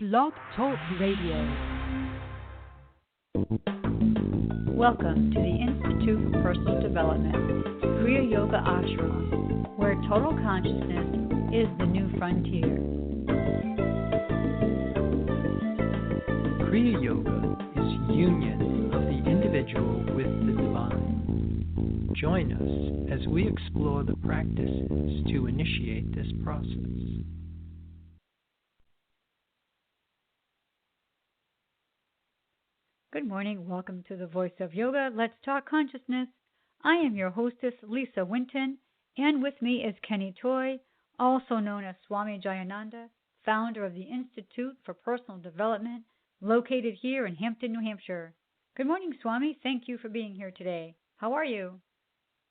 Blog Talk Radio. Welcome to the Institute for Personal Development, Kriya Yoga Ashram, where total consciousness is the new frontier. Kriya Yoga is union of the individual with the divine. Join us as we explore the practices to initiate this process. Good morning. Welcome to the Voice of Yoga. Let's talk consciousness. I am your hostess, Lisa Winton, and with me is Kenny Toy, also known as Swami Jayananda, founder of the Institute for Personal Development, located here in Hampton, New Hampshire. Good morning, Swami. Thank you for being here today. How are you?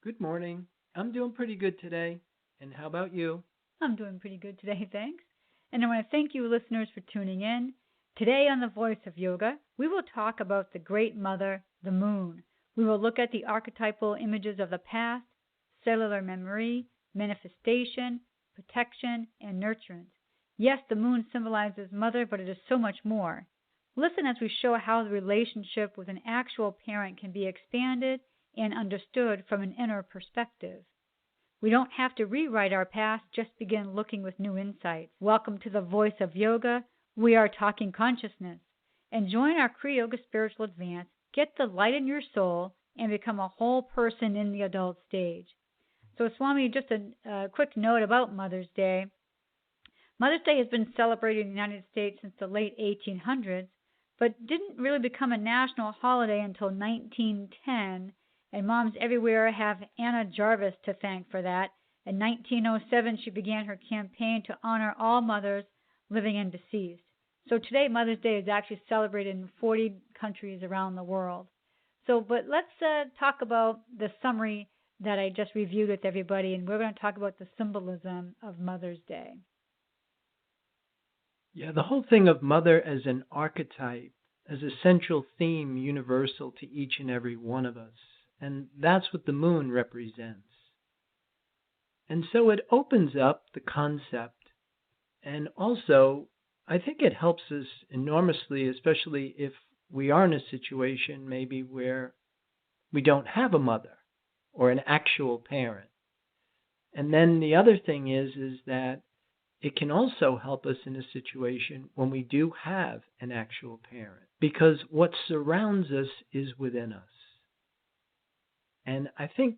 Good morning. I'm doing pretty good today. And how about you? I'm doing pretty good today, thanks. And I want to thank you, listeners, for tuning in. Today on the Voice of Yoga, we will talk about the Great Mother, the Moon. We will look at the archetypal images of the past, cellular memory, manifestation, protection, and nurturance. Yes, the moon symbolizes mother, but it is so much more. Listen as we show how the relationship with an actual parent can be expanded and understood from an inner perspective. We don't have to rewrite our past, just begin looking with new insights. Welcome to the Voice of Yoga. We are talking consciousness. And join our Kriya Yoga Spiritual Advance. Get the light in your soul and become a whole person in the adult stage. So, Swami, just a quick note about Mother's Day. Mother's Day has been celebrated in the United States since the late 1800s, but didn't really become a national holiday until 1910. And moms everywhere have Anna Jarvis to thank for that. In 1907, she began her campaign to honor all mothers, living and deceased. So today, Mother's Day is actually celebrated in 40 countries around the world. But let's talk about the summary that I just reviewed with everybody, and we're going to talk about the symbolism of Mother's Day. Yeah, the whole thing of mother as an archetype, as a central theme universal to each and every one of us. And that's what the moon represents. And so it opens up the concept, and also I think it helps us enormously, especially if we are in a situation maybe where we don't have a mother or an actual parent. And then the other thing is that it can also help us in a situation when we do have an actual parent, because what surrounds us is within us. And I think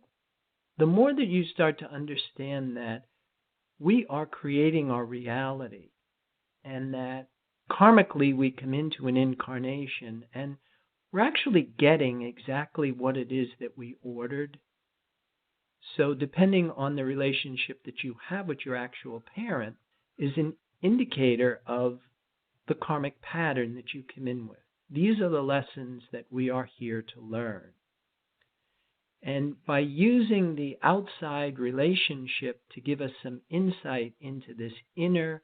the more that you start to understand that we are creating our reality, and that karmically we come into an incarnation and we're actually getting exactly what it is that we ordered. So depending on the relationship that you have with your actual parent is an indicator of the karmic pattern that you come in with. These are the lessons that we are here to learn. And by using the outside relationship to give us some insight into this inner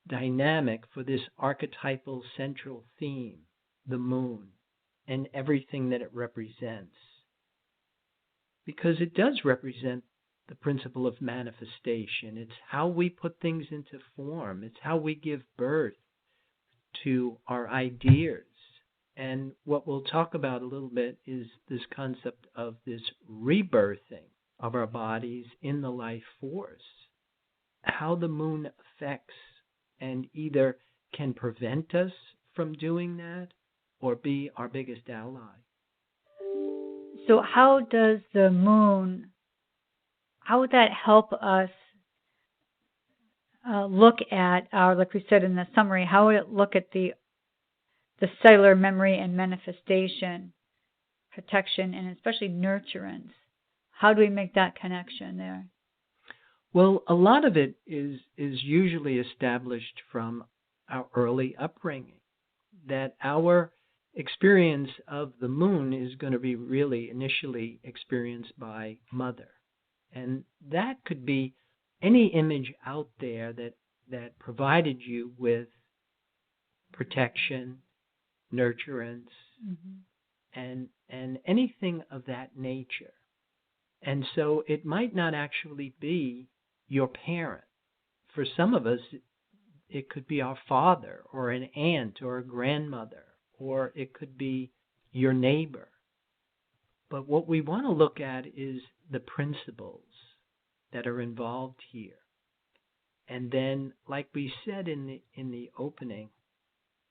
dynamic for this archetypal central theme, the moon, and everything that it represents. Because it does represent the principle of manifestation. It's how we put things into form. It's how we give birth to our ideas. And what we'll talk about a little bit is this concept of this rebirthing of our bodies in the life force. How the moon affects and either can prevent us from doing that or be our biggest ally. So how does the moon, how would that help us look at our, like we said in the summary, how would it look at the cellular memory and manifestation, protection, and especially nurturance? How do we make that connection there? Well, a lot of it is usually established from our early upbringing, that our experience of the moon is going to be really initially experienced by mother. And that could be any image out there that provided you with protection, nurturance, and anything of that nature. And so it might not actually be your parent. For some of us, it could be our father or an aunt or a grandmother, or it could be your neighbor. But what we want to look at is the principles that are involved here. And then, like we said in the opening,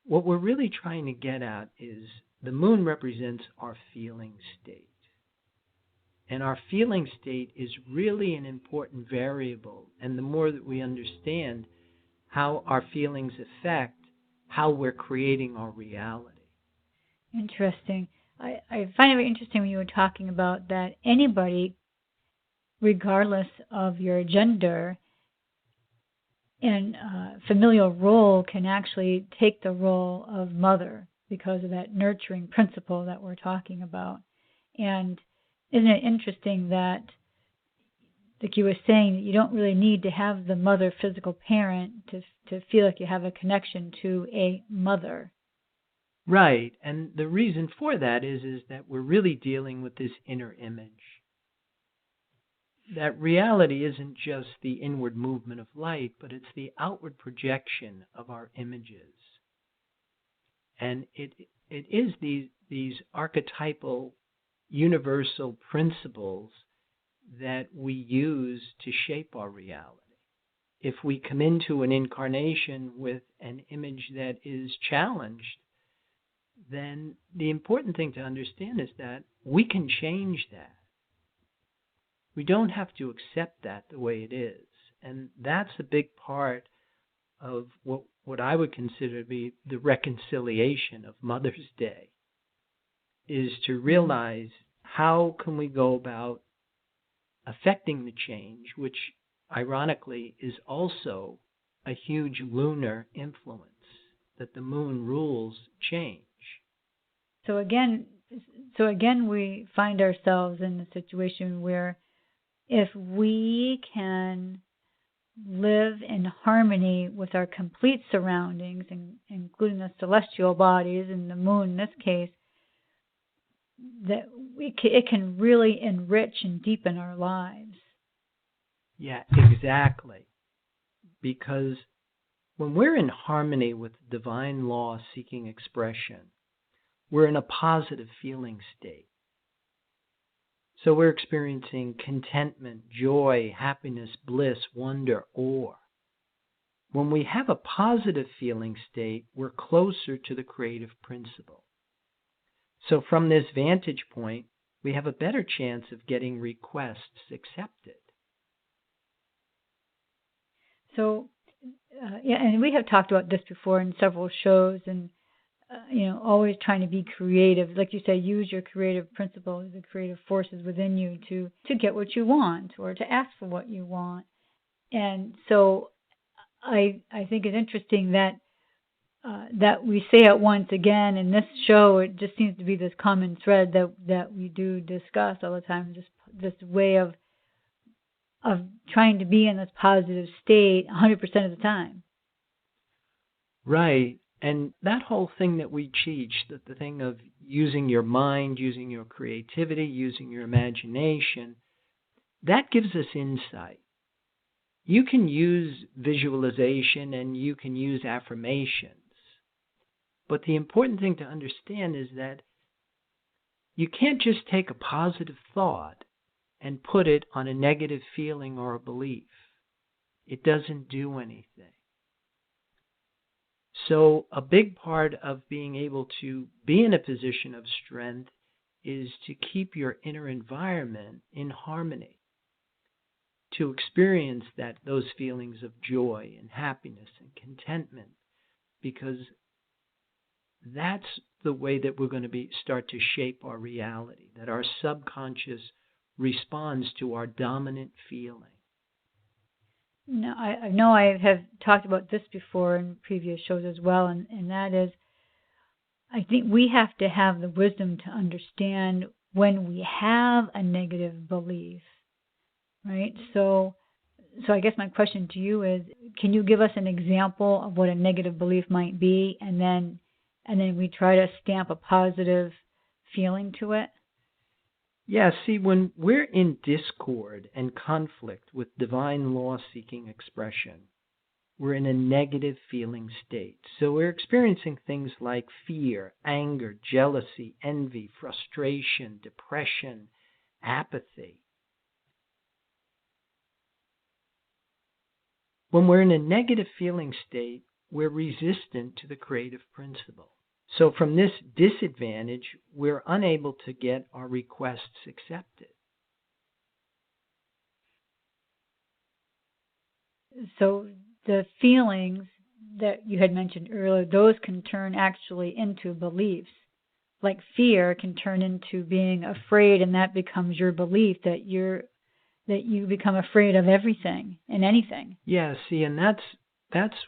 what we're really trying to get at is the moon represents our feeling state. And our feeling state is really an important variable. And the more that we understand how our feelings affect how we're creating our reality. Interesting. I find it very interesting when you were talking about that anybody, regardless of your gender and familial role, can actually take the role of mother because of that nurturing principle that we're talking about. And isn't it interesting that, like you were saying, that you don't really need to have the mother physical parent to feel like you have a connection to a mother? Right, and the reason for that is that we're really dealing with this inner image. That reality isn't just the inward movement of light, but it's the outward projection of our images. And it is these archetypal universal principles that we use to shape our reality. If we come into an incarnation with an image that is challenged, then the important thing to understand is that we can change that. We don't have to accept that the way it is. And that's a big part of what I would consider to be the reconciliation of Mother's Day, is to realize how can we go about affecting the change, which ironically is also a huge lunar influence, that the moon rules change. So again, we find ourselves in a situation where if we can live in harmony with our complete surroundings, including the celestial bodies and the moon in this case, that it can really enrich and deepen our lives. Yeah, exactly. Because when we're in harmony with divine law seeking expression, we're in a positive feeling state. So we're experiencing contentment, joy, happiness, bliss, wonder, awe. When we have a positive feeling state, we're closer to the creative principle. So from this vantage point, we have a better chance of getting requests accepted. So, and we have talked about this before in several shows, and always trying to be creative. Like you say, use your creative principles, the creative forces within you to get what you want or to ask for what you want. And so I think it's interesting that we say it once again in this show. It just seems to be this common thread that we do discuss all the time, just this way of trying to be in this positive state 100% of the time. Right. And that whole thing that we teach, that the thing of using your mind, using your creativity, using your imagination, that gives us insight. You can use visualization and you can use affirmations. But the important thing to understand is that you can't just take a positive thought and put it on a negative feeling or a belief. It doesn't do anything. So a big part of being able to be in a position of strength is to keep your inner environment in harmony, to experience those feelings of joy and happiness and contentment, because that's the way that we're going to start to shape our reality, that our subconscious responds to our dominant feeling. No, I know I have talked about this before in previous shows as well, and that is, I think we have to have the wisdom to understand when we have a negative belief, right? So I guess my question to you is, can you give us an example of what a negative belief might be, and then we try to stamp a positive feeling to it? Yeah, see, when we're in discord and conflict with divine law-seeking expression, we're in a negative feeling state. So we're experiencing things like fear, anger, jealousy, envy, frustration, depression, apathy. When we're in a negative feeling state, we're resistant to the creative principle. So from this disadvantage, we're unable to get our requests accepted. So the feelings that you had mentioned earlier, those can turn actually into beliefs. Like fear can turn into being afraid, and that becomes your belief that you become afraid of everything and anything. Yeah, see, and that's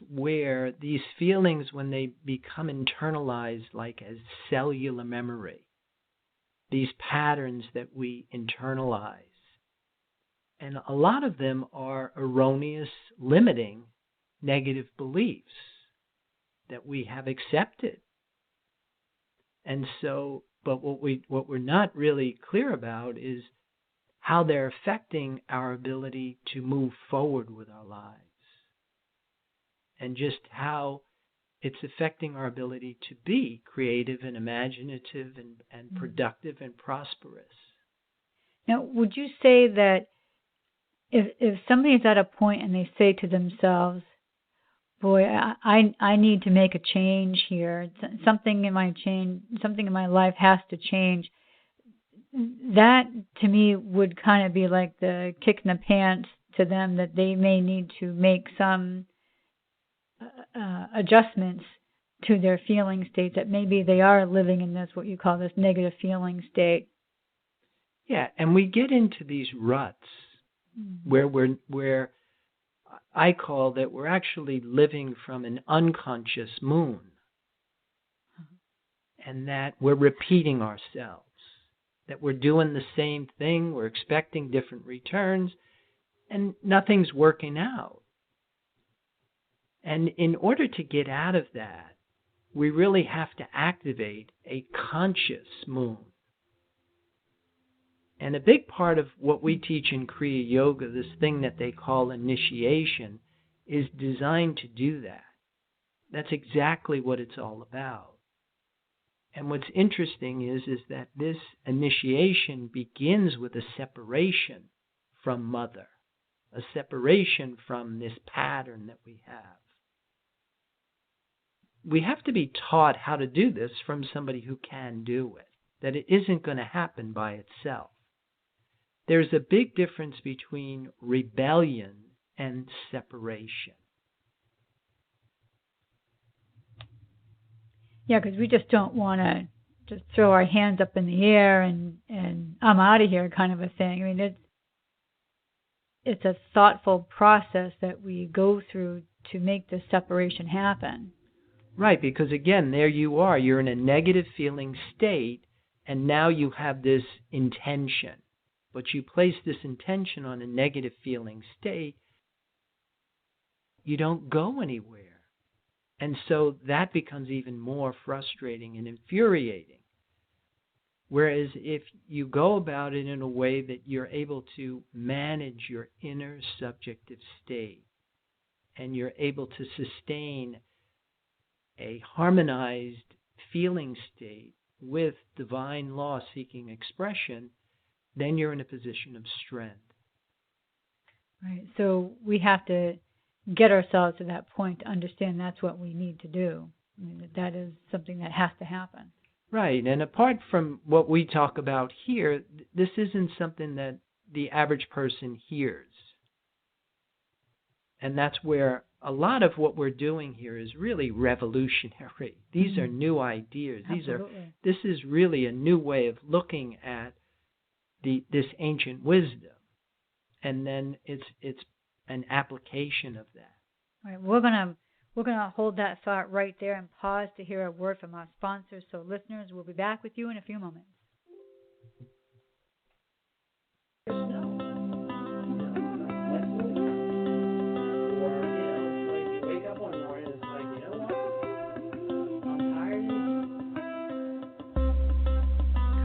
where these feelings, when they become internalized like as cellular memory, these patterns that we internalize, and a lot of them are erroneous, limiting, negative beliefs that we have accepted. And so, but what we're not really clear about is how they're affecting our ability to move forward with our lives, and just how it's affecting our ability to be creative and imaginative and productive and prosperous. Now, would you say that if somebody is at a point and they say to themselves, boy, I need to make a change here, something in my life has to change, that to me would kind of be like the kick in the pants to them, that they may need to make some adjustments to their feeling state, that maybe they are living in this, what you call this negative feeling state. Yeah, and we get into these ruts where I call that we're actually living from an unconscious moon, and that we're repeating ourselves, that we're doing the same thing, we're expecting different returns, and nothing's working out. And in order to get out of that, we really have to activate a conscious moon. And a big part of what we teach in Kriya Yoga, this thing that they call initiation, is designed to do that. That's exactly what it's all about. And what's interesting is that this initiation begins with a separation from Mother, a separation from this pattern that we have. We have to be taught how to do this from somebody who can do it, that it isn't going to happen by itself. There's a big difference between rebellion and separation. Yeah, because we just don't want to just throw our hands up in the air and I'm out of here kind of a thing. I mean, it's a thoughtful process that we go through to make this separation happen. Right, because again, there you are. You're in a negative feeling state, and now you have this intention. But you place this intention on a negative feeling state, you don't go anywhere. And so that becomes even more frustrating and infuriating. Whereas if you go about it in a way that you're able to manage your inner subjective state, and you're able to sustain a harmonized feeling state with divine law-seeking expression, then you're in a position of strength. Right. So we have to get ourselves to that point to understand that's what we need to do. I mean, that is something that has to happen. Right. And apart from what we talk about here, this isn't something that the average person hears. And that's where a lot of what we're doing here is really revolutionary. These are new ideas. Absolutely. This is really a new way of looking at this ancient wisdom, and then it's an application of that. All right, we're gonna hold that thought right there and pause to hear a word from our sponsors. So, listeners, we'll be back with you in a few moments.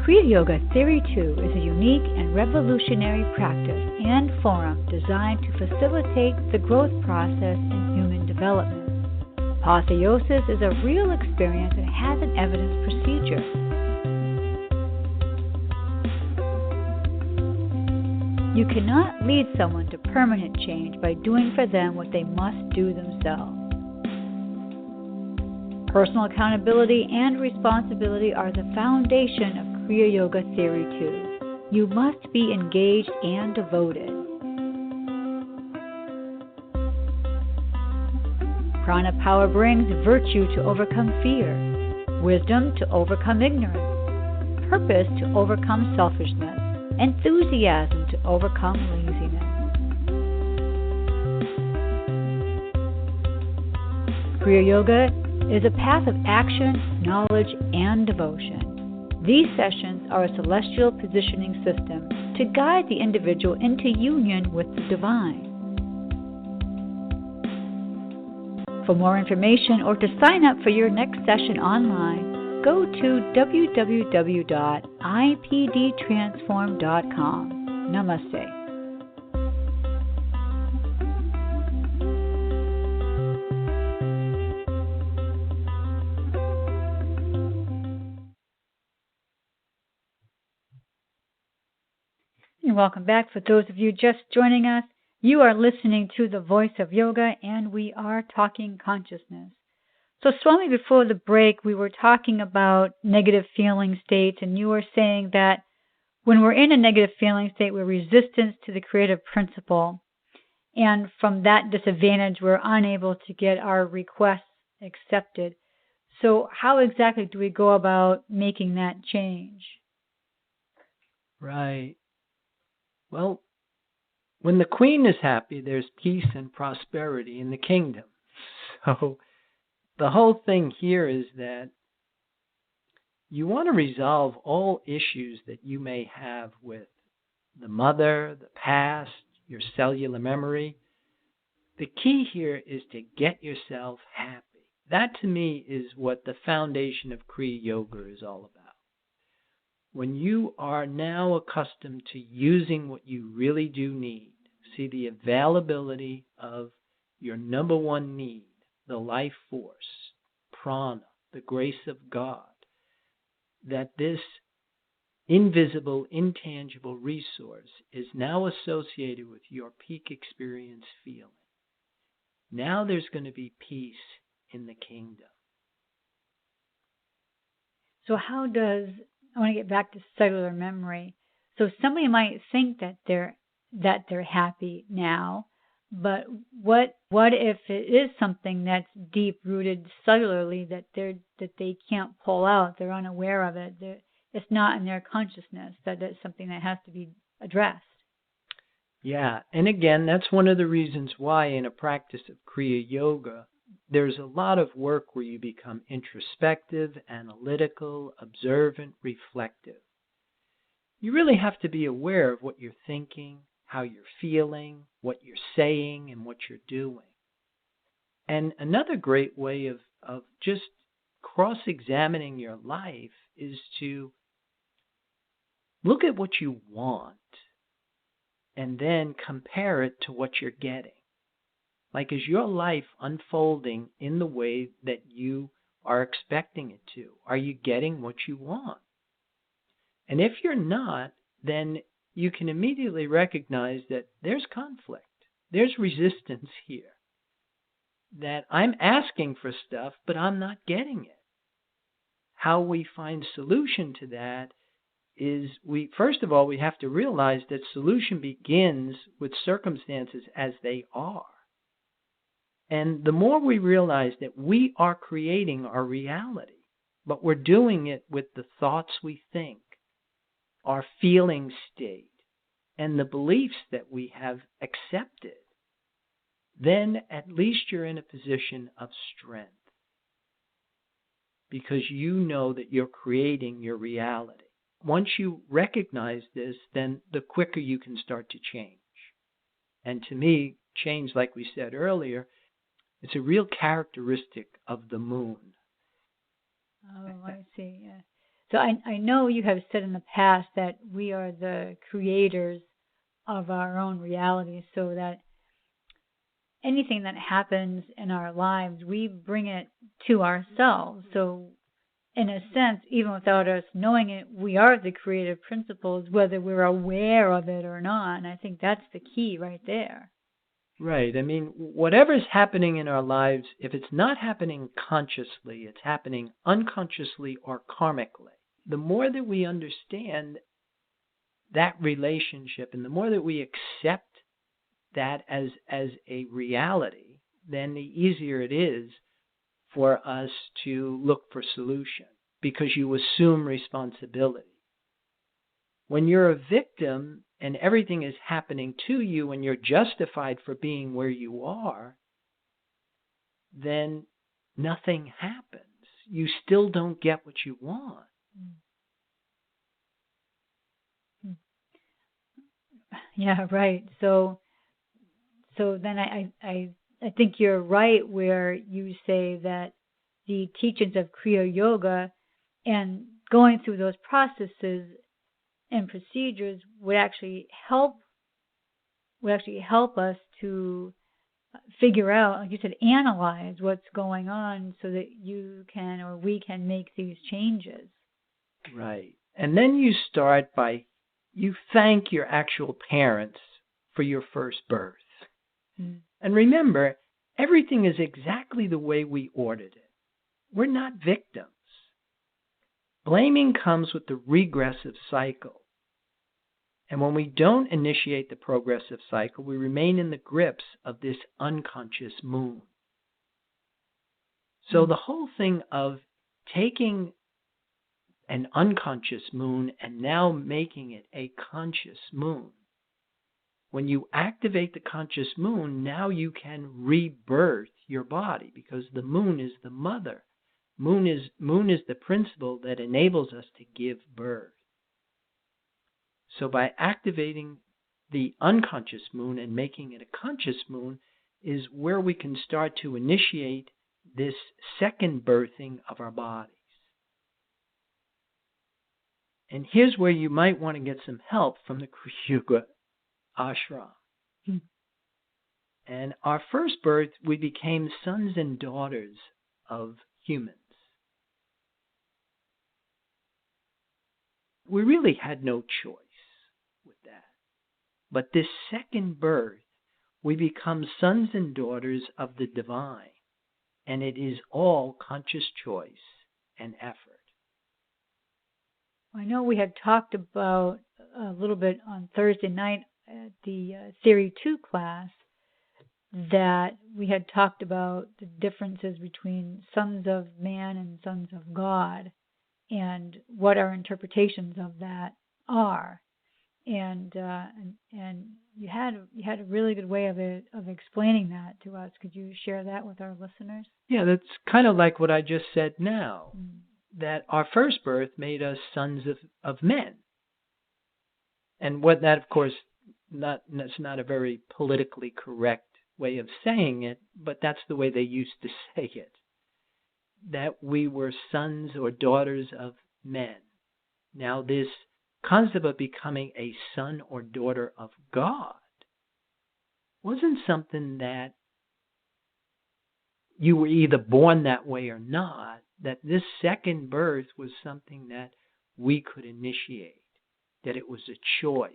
Kriya Yoga Theory 2 is a unique and revolutionary practice and forum designed to facilitate the growth process in human development. development. Apotheosis is a real experience and has an evidence procedure. You cannot lead someone to permanent change by doing for them what they must do themselves. Personal accountability and responsibility are the foundation of Kriya Yoga Theory 2. You must be engaged and devoted. Prana power brings virtue to overcome fear, wisdom to overcome ignorance, purpose to overcome selfishness, enthusiasm to overcome laziness. Kriya Yoga is a path of action, knowledge, and devotion. These sessions are a celestial positioning system to guide the individual into union with the divine. For more information or to sign up for your next session online, go to www.ipdtransform.com. Namaste. And welcome back. For those of you just joining us, you are listening to The Voice of Yoga, and we are talking consciousness. So, Swami, before the break, we were talking about negative feeling states, and you were saying that when we're in a negative feeling state, we're resistant to the creative principle, and from that disadvantage, we're unable to get our requests accepted. So, how exactly do we go about making that change? Right. Well, when the queen is happy, there's peace and prosperity in the kingdom. So the whole thing here is that you want to resolve all issues that you may have with the mother, the past, your cellular memory. The key here is to get yourself happy. That, to me, is what the foundation of Kriya Yoga is all about. When you are now accustomed to using what you really do need, see the availability of your number one need, the life force, prana, the grace of God, that this invisible, intangible resource is now associated with your peak experience feeling. Now there's going to be peace in the kingdom. So how does, I want to get back to cellular memory. So somebody might think that they're happy now, but what if it is something that's deep rooted cellularly that they can't pull out? They're unaware of it. It's not in their consciousness. That is something that has to be addressed. Yeah, and again, that's one of the reasons why in a practice of Kriya Yoga, there's a lot of work where you become introspective, analytical, observant, reflective. You really have to be aware of what you're thinking, how you're feeling, what you're saying, and what you're doing. And another great way of just cross-examining your life is to look at what you want and then compare it to what you're getting. Like, is your life unfolding in the way that you are expecting it to? Are you getting what you want? And if you're not, then you can immediately recognize that there's conflict. There's resistance here. That I'm asking for stuff, but I'm not getting it. How we find solution to that is first of all, we have to realize that solution begins with circumstances as they are. And the more we realize that we are creating our reality, but we're doing it with the thoughts we think, our feeling state, and the beliefs that we have accepted, then at least you're in a position of strength. Because you know that you're creating your reality. Once you recognize this, then the quicker you can start to change. And to me, change, like we said earlier, it's a real characteristic of the moon. Oh, I see. Yeah. So I know you have said in the past that we are the creators of our own reality, so that anything that happens in our lives, we bring it to ourselves. So in a sense, even without us knowing it, we are the creative principles, whether we're aware of it or not. And I think that's the key right there. Right. I mean, whatever's happening in our lives, if it's not happening consciously, it's happening unconsciously or karmically. The more that we understand that relationship and the more that we accept that as a reality, then the easier it is for us to look for solution, because you assume responsibility. When you're a victim and everything is happening to you and you're justified for being where you are, then nothing happens. You still don't get what you want. Yeah, right. So then I think you're right where you say that the teachings of Kriya Yoga and going through those processes and procedures would actually help us to figure out, like you said, analyze what's going on so that you can or we can make these changes. Right. And then you start by, you thank your actual parents for your first birth. And remember, everything is exactly the way we ordered it. We're not victims. Blaming comes with the regressive cycle. And when we don't initiate the progressive cycle, we remain in the grips of this unconscious moon. So the whole thing of taking an unconscious moon and now making it a conscious moon, when you activate the conscious moon, now you can rebirth your body, because the moon is the mother. Moon is the principle that enables us to give birth. So by activating the unconscious moon and making it a conscious moon is where we can start to initiate this second birthing of our bodies. And here's where you might want to get some help from the Kriya Yoga ashram. And our first birth, we became sons and daughters of humans. We really had no choice with that. But this second birth, we become sons and daughters of the divine. And it is all conscious choice and effort. I know we had talked about a little bit on Thursday night at the Theory 2 class that we had talked about the differences between sons of man and sons of God and what our interpretations of that are. And you had a really good way of explaining that to us. Could you share that with our listeners? Yeah, that's kind of like what I just said now. That our first birth made us sons of men. And what that, of course, that's not a very politically correct way of saying it, but that's the way they used to say it. That we were sons or daughters of men. Now this concept of becoming a son or daughter of God wasn't something that you were either born that way or not. That this second birth was something that we could initiate, that it was a choice.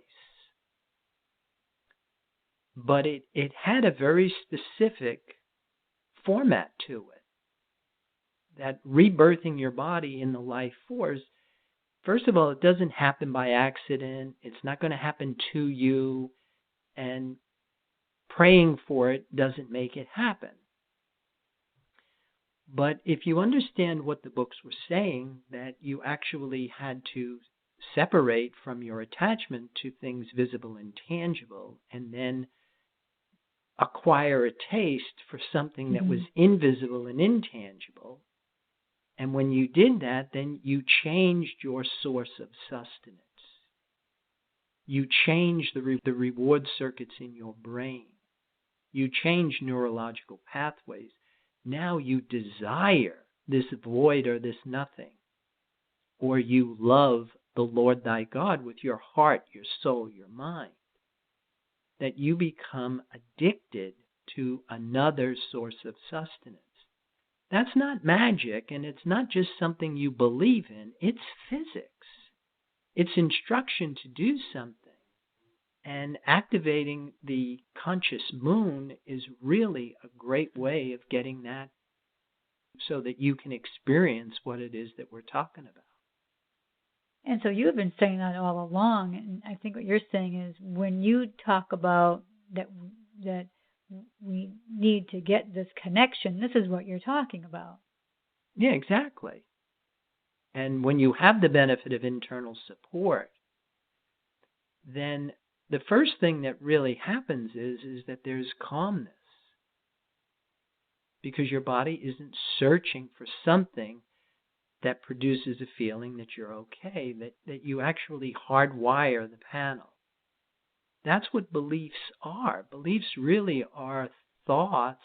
But it had a very specific format to it. That rebirthing your body in the life force, first of all, it doesn't happen by accident. It's not going to happen to you. And praying for it doesn't make it happen. But if you understand what the books were saying, that you actually had to separate from your attachment to things visible and tangible, and then acquire a taste for something that was invisible and intangible. And when you did that, then you changed your source of sustenance. You changed the reward circuits in your brain. You changed neurological pathways. Now you desire this void or this nothing. Or you love the Lord thy God with your heart, your soul, your mind. That you become addicted to another source of sustenance. That's not magic, and it's not just something you believe in. It's physics. It's instruction to do something. And activating the conscious moon is really a great way of getting that so that you can experience what it is that we're talking about. And so you've been saying that all along, and I think what you're saying is when you talk about that we need to get this connection, this is what you're talking about. Yeah, exactly. And when you have the benefit of internal support, then the first thing that really happens is that there's calmness, because your body isn't searching for something that produces a feeling that you're okay, that you actually hardwire the panel. That's what beliefs are. Beliefs really are thoughts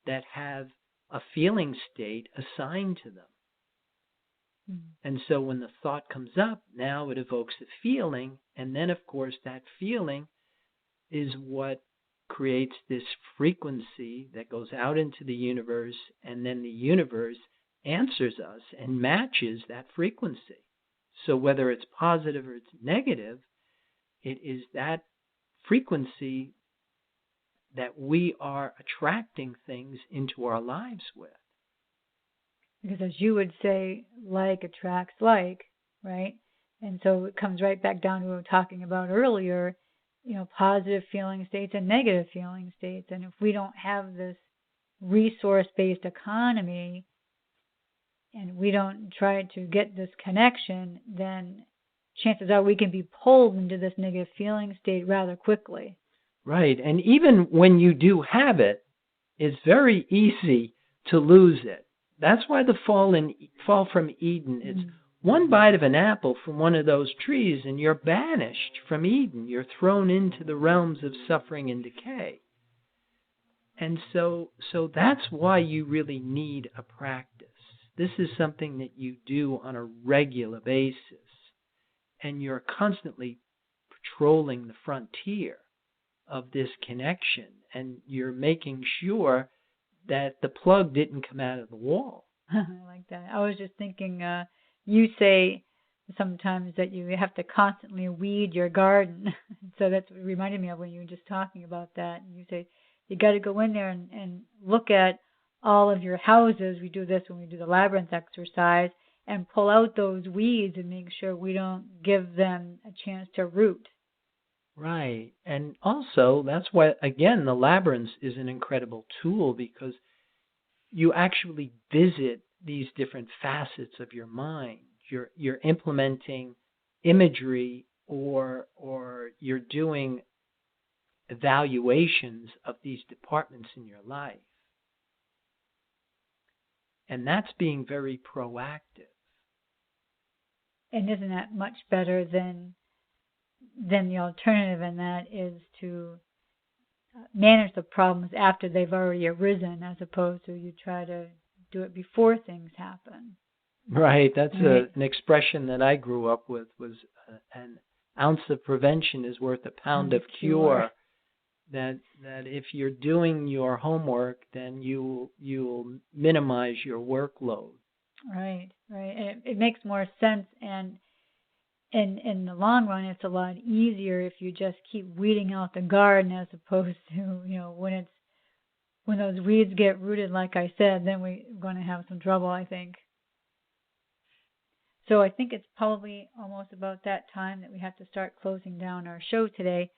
that have a feeling state assigned to them. And so when the thought comes up, now it evokes a feeling, and then of course that feeling is what creates this frequency that goes out into the universe, and then the universe answers us and matches that frequency. So whether it's positive or it's negative, it is that frequency that we are attracting things into our lives with. Because as you would say, like attracts like, right? And so it comes right back down to what we were talking about earlier, positive feeling states and negative feeling states. And if we don't have this resource-based economy and we don't try to get this connection, then chances are we can be pulled into this negative feeling state rather quickly. Right. And even when you do have it, it's very easy to lose it. That's why the fall from Eden, it's one bite of an apple from one of those trees and you're banished from Eden. You're thrown into the realms of suffering and decay. And so that's why you really need a practice. This is something that you do on a regular basis. And you're constantly patrolling the frontier of this connection. And you're making sure that the plug didn't come out of the wall. I like that. I was just thinking, you say sometimes that you have to constantly weed your garden. So that's what reminded me of when you were just talking about that. And you say you got to go in there and look at all of your houses. We do this when we do the labyrinth exercise, and pull out those weeds and make sure we don't give them a chance to root. Right. And also, that's why, again, the labyrinth is an incredible tool, because you actually visit these different facets of your mind. You're implementing imagery, or you're doing evaluations of these departments in your life. And that's being very proactive. And isn't that much better than the alternative, and that is to manage the problems after they've already arisen, as opposed to you try to do it before things happen. Right. That's an expression that I grew up with, was an ounce of prevention is worth a pound of cure. That if you're doing your homework, then you'll minimize your workload. Right. And it makes more sense, and in the long run, it's a lot easier if you just keep weeding out the garden, as opposed to when those weeds get rooted, like I said, then we're going to have some trouble, I think. So I think it's probably almost about that time that we have to start closing down our show today.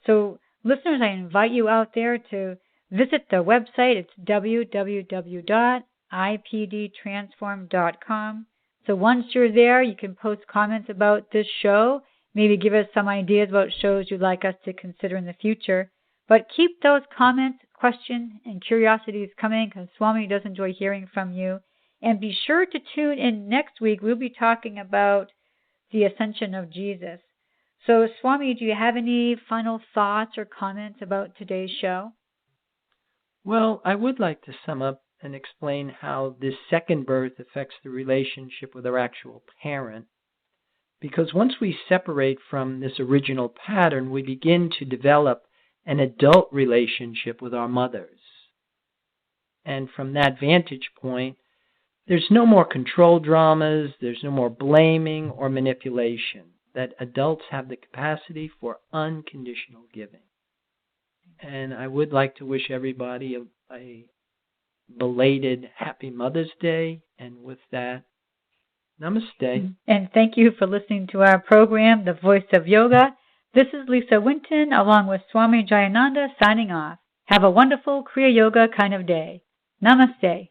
So listeners, I invite you out there to visit the website. It's www.ipdtransform.com. So once you're there, you can post comments about this show, maybe give us some ideas about shows you'd like us to consider in the future. But keep those comments, questions, and curiosities coming, because Swami does enjoy hearing from you. And be sure to tune in next week. We'll be talking about the ascension of Jesus. So, Swami, do you have any final thoughts or comments about today's show? Well, I would like to sum up and explain how this second birth affects the relationship with our actual parent. Because once we separate from this original pattern, we begin to develop an adult relationship with our mothers. And from that vantage point, there's no more control dramas, there's no more blaming or manipulation, that adults have the capacity for unconditional giving. And I would like to wish everybody a belated Happy Mother's Day. And with that, namaste. And thank you for listening to our program, The Voice of Yoga. This is Lisa Winton, along with Swami Jayananda, signing off. Have a wonderful Kriya Yoga kind of day. Namaste.